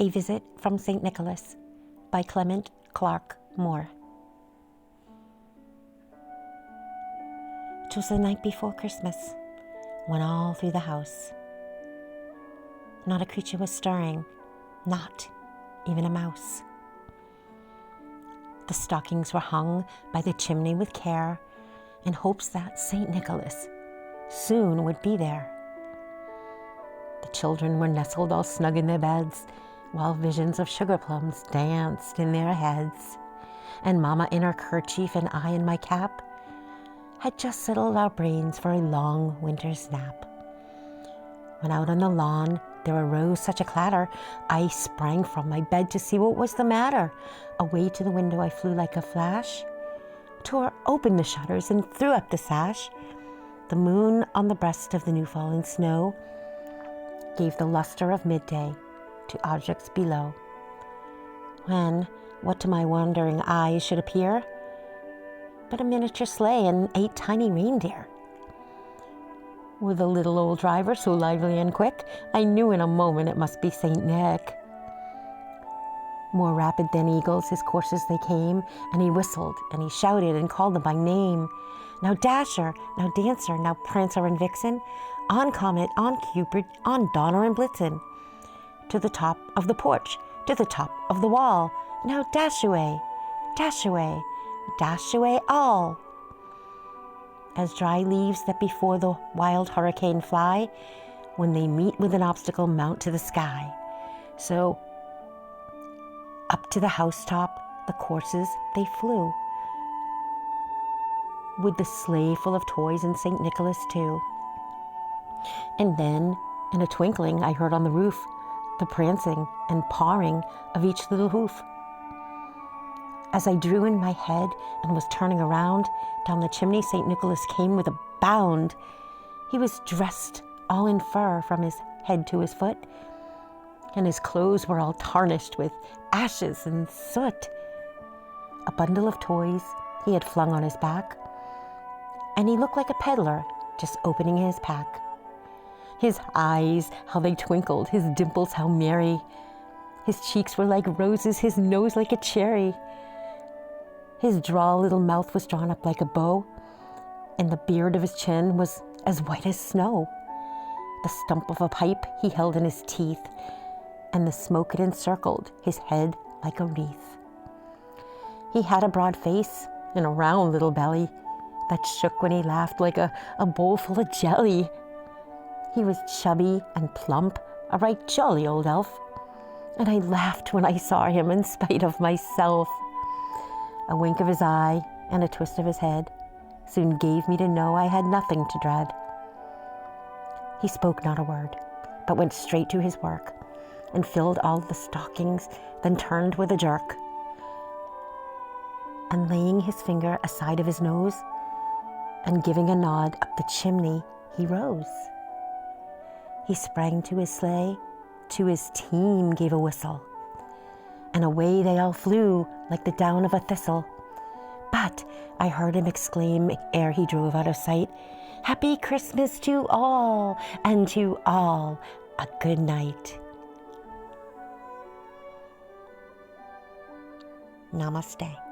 A Visit from St. Nicholas by Clement, Clarke, Moore. It was the night before Christmas, when all through the house, not a creature was stirring, not even a mouse. The stockings were hung by the chimney with care, in hopes that St. Nicholas soon would be there. The children were nestled all snug in their beds, while visions of sugar plums danced in their heads. And Mama in her kerchief and I in my cap had just settled our brains for a long winter's nap. When out on the lawn there arose such a clatter, I sprang from my bed to see what was the matter. Away to the window I flew like a flash, tore open the shutters and threw up the sash. The moon on the breast of the new-fallen snow gave the luster of midday to objects below. When, what to my wondering eyes should appear but a miniature sleigh and 8 tiny reindeer. With a little old driver so lively and quick, I knew in a moment it must be Saint Nick. More rapid than eagles his coursers they came, and he whistled and he shouted and called them by name. Now Dasher, now Dancer, now Prancer and Vixen, on Comet, on Cupid, on Donner and Blitzen. To the top of the porch, to the top of the wall, now dash away, dash away, dash away all. As dry leaves that before the wild hurricane fly, when they meet with an obstacle mount to the sky. So up to the housetop the coursers they flew, with the sleigh full of toys and St. Nicholas too. And then, in a twinkling, I heard on the roof the prancing and pawing of each little hoof. As I drew in my head and was turning around, down the chimney St. Nicholas came with a bound. He was dressed all in fur from his head to his foot, and his clothes were all tarnished with ashes and soot. A bundle of toys he had flung on his back, and he looked like a peddler just opening his pack. His eyes, how they twinkled, his dimples how merry. His cheeks were like roses, his nose like a cherry. His droll little mouth was drawn up like a bow, and the beard of his chin was as white as snow. The stump of a pipe he held in his teeth, and the smoke it encircled his head like a wreath. He had a broad face and a round little belly that shook when he laughed like a bowl full of jelly. He was chubby and plump, a right jolly old elf, and I laughed when I saw him in spite of myself. A wink of his eye and a twist of his head soon gave me to know I had nothing to dread. He spoke not a word, but went straight to his work and filled all the stockings, then turned with a jerk, and laying his finger aside of his nose and giving a nod up the chimney, he rose. He sprang to his sleigh, to his team gave a whistle, and away they all flew like the down of a thistle. But I heard him exclaim ere he drove out of sight, "Happy Christmas to all, and to all a good night." Namaste.